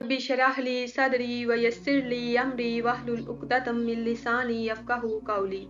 रब्बी शरह ली सदरी व यस्सिर ली अमरी वहलुल उक़दतम मिन लिसानी यफ़क़हू क़ौली।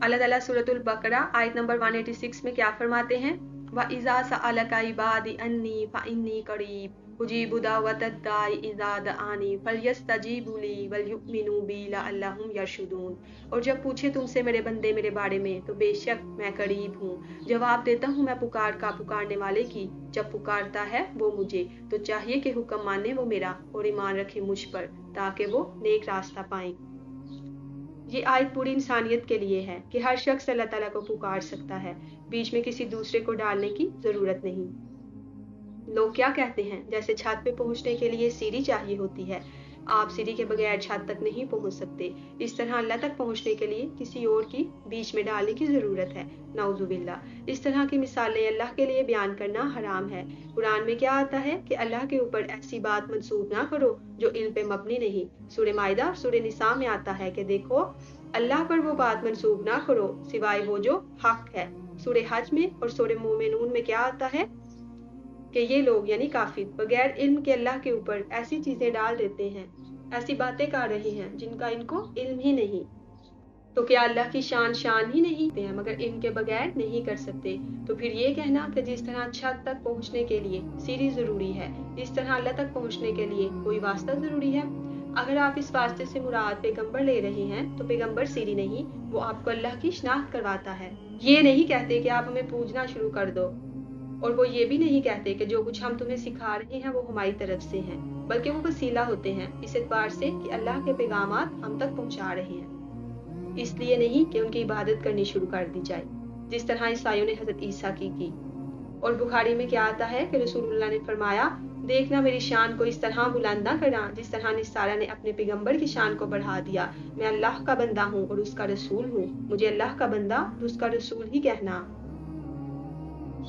अल्लाह ताला सूरतुल बकरा आयत नंबर 186 में क्या फरमाते हैं? व इज़ा सअलका इबादी अन्नी फ़इन्नी क़रीब उजीबु दावतद दाई इज़ा दआनी फलयस्तजीबू ली वलयुमिनू बी लअल्लहुम यरशुदून। और जब पूछे तुमसे मेरे बंदे मेरे बारे में तो बेशक मैं करीब हूँ, जवाब देता हूँ मैं पुकारने वाले की जब पुकारता है वो मुझे, तो चाहिए कि हुक्म माने वो मेरा और ईमान रखे मुझ पर ताकि वो नेक रास्ता पाएं। ये आयत पूरी इंसानियत के लिए है कि हर शख्स अल्लाह ताला को पुकार सकता है, बीच में किसी दूसरे को डालने की जरूरत नहीं। लोग क्या कहते हैं, जैसे छत पे पहुंचने के लिए सीढ़ी चाहिए होती है, आप सीढ़ी के बगैर छत तक नहीं पहुंच सकते, इस तरह अल्लाह तक पहुंचने के लिए किसी और की बीच में डालने की जरूरत है। नाउजुबिल्लाह। इस तरह की मिसालें अल्लाह के लिए बयान करना हराम है। कुरान में क्या आता है कि अल्लाह के ऊपर ऐसी बात मंसूब ना करो जो इल्म पे मबनी नहीं। सूरह माइदा और सूरह निसा में आता है कि देखो अल्लाह पर वो बात मंसूब ना करो सिवाय वो जो हक है। सूरह हज में और सूरह मोमिनून में क्या आता है कि ये लोग यानी काफिर बगैर इल्म के अल्लाह के ऊपर ऐसी चीजें डाल देते हैं, ऐसी बातें कर रहे हैं जिनका इनको इल्म ही नहीं। तो क्या अल्लाह की शान ही नहीं है मगर इनके बगैर नहीं कर सकते? तो फिर ये कहना कि जिस तरह छत तक पहुंचने के लिए सीढ़ी जरूरी है, इस तरह अल्लाह तक पहुंचने के लिए कोई वास्ता जरूरी है। अगर आप इस वास्ते से मुराद पैगंबर ले रहे हैं तो पैगंबर सीढ़ी नहीं, वो आपको अल्लाह की शनाख्त करवाता है। ये नहीं कहते कि आप हमें पूजना शुरू कर दो, और वो ये भी नहीं कहते कि जो कुछ हम तुम्हें सिखा रहे हैं वो हमारी तरफ से हैं, बल्कि वो वसीला होते हैं इस एतबार से कि अल्लाह के पैगामात हम तक पहुंचा रहे हैं, इसलिए नहीं कि उनकी इबादत करनी शुरू कर दी जाए जिस तरह ईसाइयों ने हजरत ईसा की। और बुखारी में क्या आता है कि रसूलुल्लाह ने फरमाया, देखना मेरी शान को इस तरह बुलंद ना करना जिस तरह निसारा ने अपने पैगंबर की शान को बढ़ा दिया। मैं अल्लाह का बंदा हूँ और उसका रसूल हूँ, मुझे अल्लाह का बंदा और उसका रसूल ही कहना।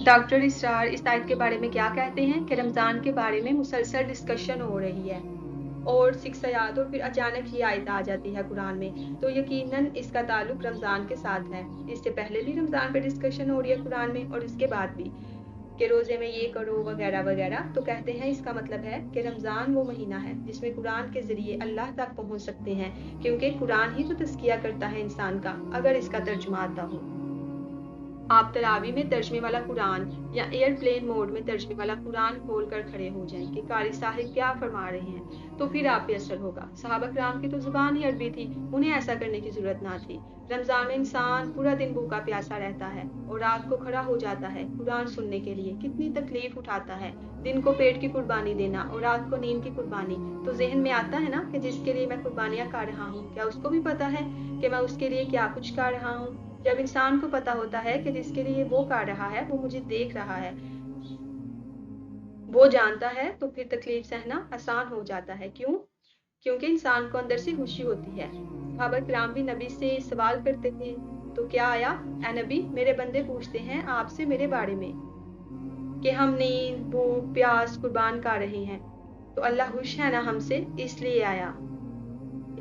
डॉक्टर इसरार इस आयत के बारे में क्या कहते हैं कि रमज़ान के बारे में मुसलसल डिस्कशन हो रही है और 6 आयत और फिर अचानक ये आयत आ जाती है कुरान में, तो यकीनन इसका ताल्लुक रमज़ान के साथ है। इससे पहले भी रमज़ान पे डिस्कशन हो रही है कुरान में और इसके बाद भी कि रोज़े में ये करो वगैरह वगैरह। तो कहते हैं इसका मतलब है कि रमज़ान वो महीना है जिसमें कुरान के ज़रिए अल्लाह तक पहुँच सकते हैं, क्योंकि कुरान ही तो तज़किया करता है इंसान का अगर इसका तर्जुमा आता हो। आप तरावी में तर्जमे वाला कुरान या एयरप्लेन मोड में तर्जमे वाला कुरान खोल कर खड़े हो जाएं कि कारी साहिब क्या फरमा रहे हैं, तो फिर आप पे असर होगा। सहाबा किराम की तो जुबान ही अरबी थी, उन्हें ऐसा करने की जरूरत ना थी। रमजान में इंसान पूरा दिन भूखा प्यासा रहता है और रात को खड़ा हो जाता है कुरान सुनने के लिए, कितनी तकलीफ उठाता है। दिन को पेट की कुर्बानी देना और रात को नींद की कुर्बानी, तो जहन में आता है ना कि जिसके लिए मैं कुर्बानियां कर रहा हूँ, क्या उसको भी पता है कि मैं उसके लिए क्या कुछ कर रहा हूँ? जब इंसान को पता होता है कि जिसके लिए वो कर रहा है वो मुझे देख रहा है, वो जानता है, तो फिर तकलीफ सहना आसान हो जाता है। क्यों? क्योंकि इंसान को अंदर से खुशी होती है। सहाबा किराम भी नबी से सवाल करते थे, तो क्या आया, ए नबी मेरे बंदे पूछते हैं आपसे मेरे बारे में कि हम नींद भूख प्यास कुर्बान कर रहे हैं, तो अल्लाह खुश है ना हमसे, इसलिए आया।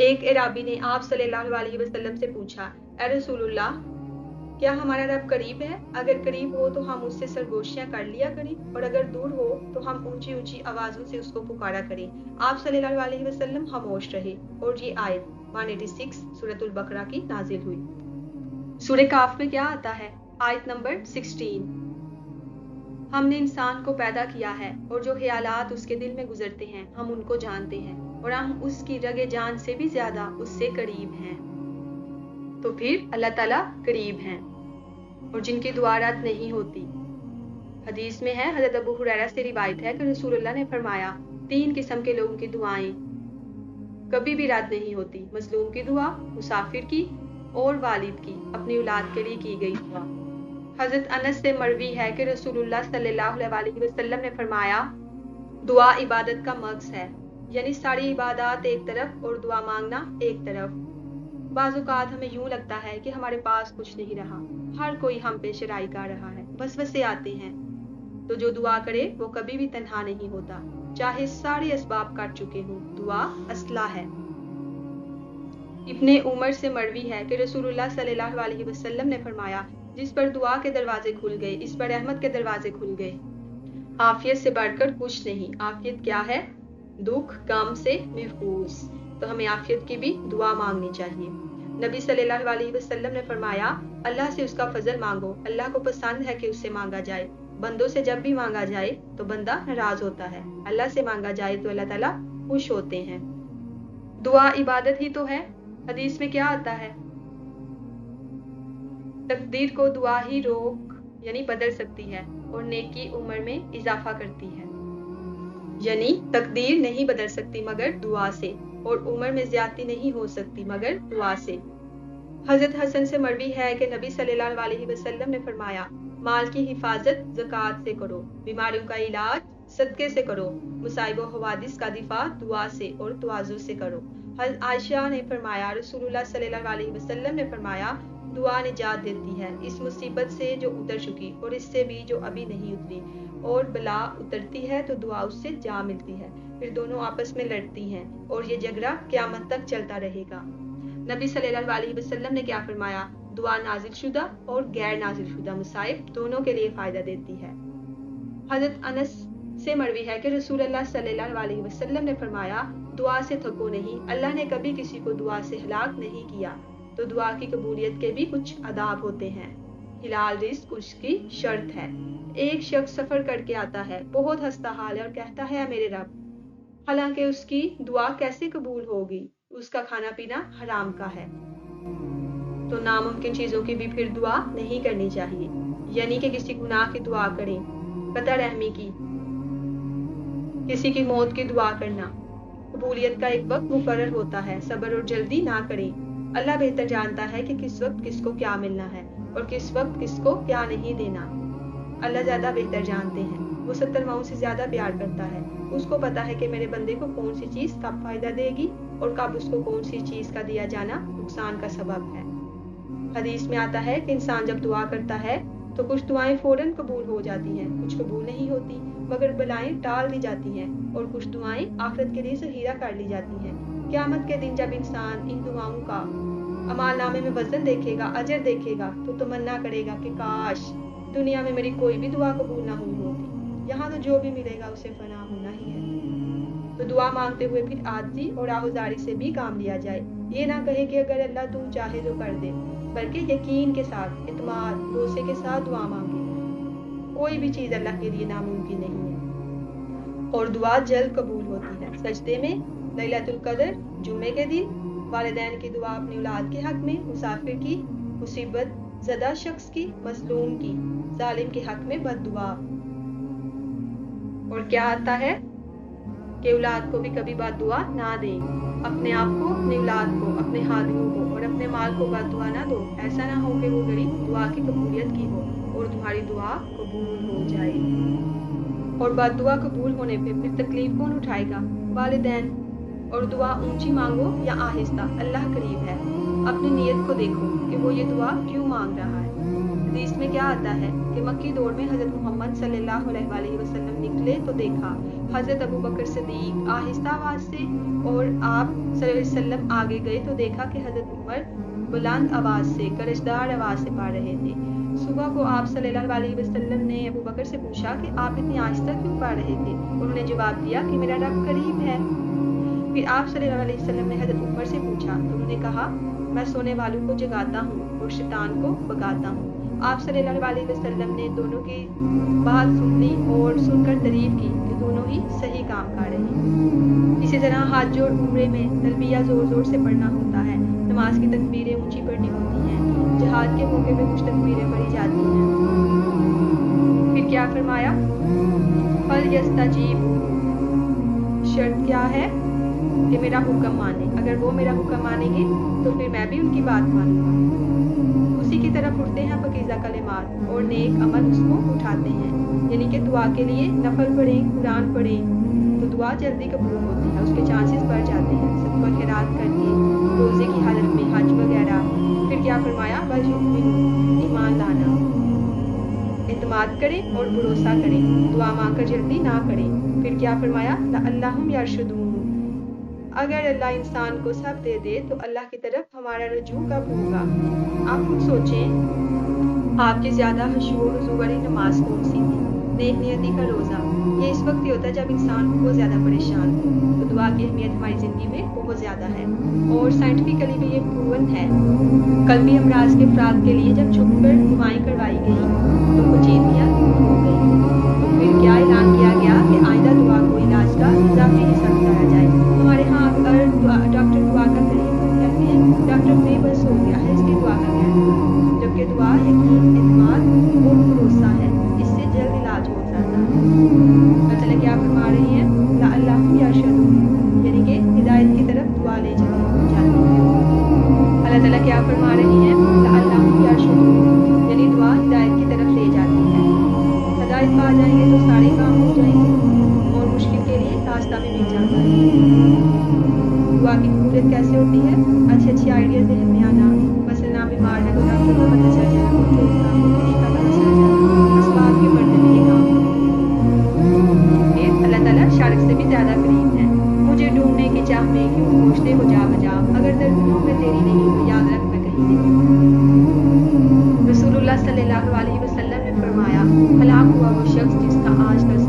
एक एराबी ने आप सल्लल्लाहु अलैहि वसल्लम से पूछा, ए रसूलुल्लाह क्या हमारा रब करीब है? अगर करीब हो तो हम उससे सरगोशियां कर लिया करें और अगर दूर हो तो हम ऊंची ऊंची आवाजों से उसको पुकारा करें। आप सल्लल्लाहु अलैहि वसल्लम खामोश रहे और ये आयत 186 सूरतुल बकरा की नाजिल हुई। सूरह काफ में क्या आता है? आयत नंबर 16, हमने इंसान को पैदा किया है और जो ख्यालात उसके दिल में गुजरते हैं हम उनको जानते हैं और हम उसकी रगे जान से भी ज्यादा उससे करीब हैं। तो फिर अल्लाह ताला करीब हैं और जिनकी दुआ रद्द नहीं होती। हदीस में है, हज़रत अबू हुरैरा से रिवायत है कि रसूलुल्लाह ने फरमाया, 3 किस्म के लोगों की दुआएं कभी भी रद्द नहीं होती, मजलूम की दुआ, मुसाफिर की और वालिद की अपनी औलाद के लिए की गई दुआ। हज़रत अनस से मरवी है कि रसूलुल्लाह सल्लल्लाहु अलैहि वसल्लम ने फरमाया, दुआ इबादत का मक्स है, यानी सारी इबादत एक तरफ और दुआ मांगना एक तरफ। बाज़ औक़ात हमें यूं लगता है कि हमारे पास कुछ नहीं रहा, हर कोई हम पे शराई कर रहा है, वसवसे आते हैं, तो जो दुआ करे वो कभी भी तन्हा नहीं होता, चाहे सारे असबाब काट चुके हों, दुआ असला है। इब्ने उमर से मरवी है कि रसूलुल्लाह सल्लल्लाहु अलैहि वसल्लम ने फरमाया, जिस पर दुआ के दरवाजे खुल गए इस पर रहमत के दरवाजे खुल गए। आफियत से बढ़कर कुछ नहीं। आफियत क्या है? दुख गम से महफूज। तो हमें आफियत की भी दुआ मांगनी चाहिए। नबी सल्लल्लाहु अलैहि वसल्लम ने फरमाया, अल्लाह से उसका फजल मांगो, अल्लाह को पसंद है कि उससे मांगा जाए। बंदों से जब भी मांगा जाए तो बंदा नाराज होता है, अल्लाह से मांगा जाए तो अल्लाह ताला खुश होते हैं। दुआ इबादत ही तो है। हदीस में क्या आता है? तकदीर को दुआ ही रोक यानी बदल सकती है और नेकी उम्र में इजाफा करती है। यानी तकदीर नहीं बदल सकती मगर दुआ से, और उम्र में ज्यादती नहीं हो सकती मगर दुआ से। हजरत हसन से मरवी है कि नबी सल्लल्लाहु अलैहि वसल्लम ने फरमाया, माल की हिफाजत ज़कात से करो, बीमारियों का इलाज सदके से करो, मुसाइब व हवादिस का दिफा दुआ से और तवाज़ु से करो। हज़रत आयशा ने फरमाया, रसूलुल्लाह सल्लल्लाहु अलैहि वसल्लम ने फरमाया, दुआ निजात देती है इस मुसीबत से जो उतर चुकी और इससे भी जो अभी नहीं उतरी, और बला उतरती है तो दुआ उससे जा मिलती है, फिर दोनों आपस में लड़ती हैं और ये झगड़ा क़यामत तक चलता रहेगा। नबी सल्लल्लाहु अलैहि वसल्लम ने क्या फरमाया? दुआ नाजिल शुदा और गैर नाजिल शुदा मुसाइब दोनों के लिए फ़ायदा देती है। हज़रत अनस से मरवी है कि रसूलुल्लाह सल्लल्लाहु अलैहि वसल्लम ने फरमाया, दुआ से थको नहीं, अल्लाह ने कभी किसी को दुआ से हलाक नहीं किया। तो दुआ की कबूलियत के भी कुछ आदाब होते हैं। हिलाल रिस्क उसकी शर्त है। एक शख्स सफ़र करके आता है, बहुत हंसता हाल है और कहता है, मेरे रब, हालांकि उसकी दुआ कैसे कबूल होगी, उसका खाना पीना हराम का है। तो नामुमकिन चीज़ों की भी फिर दुआ नहीं करनी चाहिए, यानी कि किसी गुनाह की दुआ करें, कता रहमी की, किसी की मौत की दुआ करना। कबूलियत का एक वक्त मुकर्रर होता है, सब्र और जल्दी ना करें। अल्लाह बेहतर जानता है कि किस वक्त किसको क्या मिलना है और किस वक्त किसको क्या नहीं देना। अल्लाह ज़्यादा बेहतर जानते हैं, वो 70 माओं से ज़्यादा प्यार करता है। उसको पता है कि मेरे बंदे को कौन सी चीज़ कब फ़ायदा देगी और कब उसको कौन सी चीज़ का दिया जाना नुकसान का सबब है। हदीस में आता है कि इंसान जब दुआ करता है तो कुछ दुआएं फ़ौरन कबूल हो जाती हैं, कुछ कबूल नहीं होती मगर बलाएं टाल दी जाती हैं, और कुछ दुआएं आखिरत के लिए ज़ख़ीरा कर ली जाती हैं। क़यामत के दिन जब इंसान इन दुआओं का अमाल नामे में वज़न देखेगा, अजर देखेगा, तो तमन्ना करेगा कि काश दुनिया में मेरी कोई भी दुआ कबूल ना हुई होती। यहाँ तो जो भी मिलेगा उसे फना होना ही है। तो दुआ मांगते हुए फिर आजिज़ी और आहुजारी से भी काम लिया जाए। ये ना कहे कि अगर अल्लाह तू चाहे तो कर दे, बल्कि यकीन के साथ, इत्मीनान, भरोसे के साथ दुआ मांगे। कोई भी चीज़ अल्लाह के लिए नामुमकिन नहीं है और दुआ जल्द कबूल होती है। सजदे में, लैलतुल कदर, जुम्मे के दिन, वालिदैन की दुआ अपनी औलाद के हक में, मुसाफिर की, मुसीबत ज़दा शख्स की, मज़लूम की, जालिम के हक में बद्दुआ। और क्या आता है कि औलाद को भी कभी बद्दुआ ना दें, अपने आप को, अपनी औलाद को, अपने हादियों को और अपने माल को बद्दुआ ना दो। ऐसा ना हो कि वो घड़ी दुआ की कबूलियत की हो और तुम्हारी दुआ कबूल हो जाए। और बद्दुआ कबूल होने पे फिर तकलीफ कौन उठाएगा? वालिदैन। और दुआ ऊंची मांगो या आहिस्ता, अल्लाह करीब है। अपनी नीयत को देखो कि वो ये दुआ क्यों मांग रहा है। हदीस में क्या आता है कि मक्की दौर में हज़रत मोहम्मद सल्लल्लाहु अलैहि वसल्लम निकले तो देखा हज़रत अबू बकर सिद्दीक आहिस्ता आवाज़ से, और आप सल्लल्लाहु अलैहि वसल्लम आगे गए तो देखा कि हज़रत उमर बुलंद आवाज़ से, गरजदार आवाज़ से पढ़ रहे थे। सुबह को आप सल्लल्लाहु अलैहि वसल्लम ने अबू बकर से पूछा कि आप इतनी आहिस्ता क्यों पढ़ रहे थे? उन्होंने जवाब दिया कि मेरा रब करीब है। फिर आप सल्लल्लाहु अलैहि वसल्लम ने हज़रत उमर से पूछा तो उन्होंने कहा, मैं सोने वालों को जगाता हूँ और शैतान को भगाता हूँ। आप सल्लल्लाहु अलैहि वसल्लम ने दोनों की बात सुनी और सुनकर तारीफ की कि दोनों ही सही काम कर रहे हैं। इसी तरह हाथ जोड़ उम्रे में तलबिया ज़ोर ज़ोर से पढ़ना होता है, नमाज की तकबीरें ऊंची पढ़नी होती हैं, जहाद के मौके पे कुछ तकबीरें पढ़ी जाती हैं। फिर क्या फरमाया? फल यस्तजीबू, शर्त क्या है कि मेरा हुक्म माने। अगर वो मेरा हुक्म मानेंगे तो फिर मैं भी उनकी बात मानूंगा। उसी की तरफ उठते हैं पकीज़ा कलिमात और नेक अमल उसको उठाते हैं, यानी कि दुआ के लिए नफल पढ़ें, कुरान पढ़ें तो दुआ जल्दी कबूल होती है, उसके चांसेस बढ़ जाते हैं। सदका खैरात करके, रोज़े की हालत में, हज वगैरह। फिर क्या फरमाया? वयुमिनु, ईमान लाना, इत्मीनान करें और भरोसा करें, दुआ मांगकर जल्दी ना करें। फिर क्या फरमाया? लअल्लहुम यरशुदून, अगर अल्लाह इंसान को सब दे दे तो अल्लाह की तरफ हमारा रुजू कब होगा? आप खुद सोचें, आपकी ज़्यादा हुजूर वाली नमाज कौन सी थी? نیک نیتی کا روزہ، یہ اس وقت ہی ہوتا ہے جب انسان بہت زیادہ پریشان ہو، تو دعا کی اہمیت ہماری زندگی میں بہت زیادہ ہے اور سائنٹیفکلی بھی یہ پروون ہے۔ قلبی امراض کے افراد کے لیے جب چھپ کر دعائیں کروائی گئیں تو پچیدگیاں دور ہو گئیں، تو پھر کیا اعلان کیا گیا کہ آئندہ دعا کو علاج کا اضافی حصہ بتایا جائے۔ ہمارے ہاں اگر ڈاکٹر دعا کا کہتے ہیں ڈاکٹر نے بس ہو گیا ہے، اس لیے دعا کا کہنا، جبکہ دعا یقین، اعتماد اور بھروسہ ہے، اس سے جلد علاج ہو جاتا ہے۔ اللہ تعالیٰ کیا فرما رہے ہیں، لعلہم یرشدون، یعنی کہ ہدایت کی طرف دعا لے جاتی ہے۔ اللہ تعالیٰ کیا فرما رہے ہیں، لعلہم یرشدون، یعنی دعا ہدایت کی طرف لے جاتی ہے۔ ہدایت پا جائیں گے تو سارے کام ہو جائیں گے اور مشکل کے لیے راستہ بھی مل جاتا ہے۔ دعا کی قبولیت کیسے ہوتی ہے، اچھی آئیڈیا ذہن میں آنا، مثلاً آپ بیمار ہیں تو ڈاکٹر کو پتہ چل جانا، کوئی طریقہ پتہ چل جانا، اسباب کے پردے میں یہ کام ہوتے ہیں۔ پھر اللہ تعالیٰ شارک سے بھی زیادہ قریب ہے، مجھے ڈھونڈنے کی چاہ میں کیوں کھوجتے ہو جا بجا، اگر درگاہوں میں تیری نہیں تو یاد رکھ میں کہیں نہیں۔ رسول اللہ صلی اللہ علیہ وسلم نے فرمایا، ہلاک ہوا وہ شخص جس کا آج کل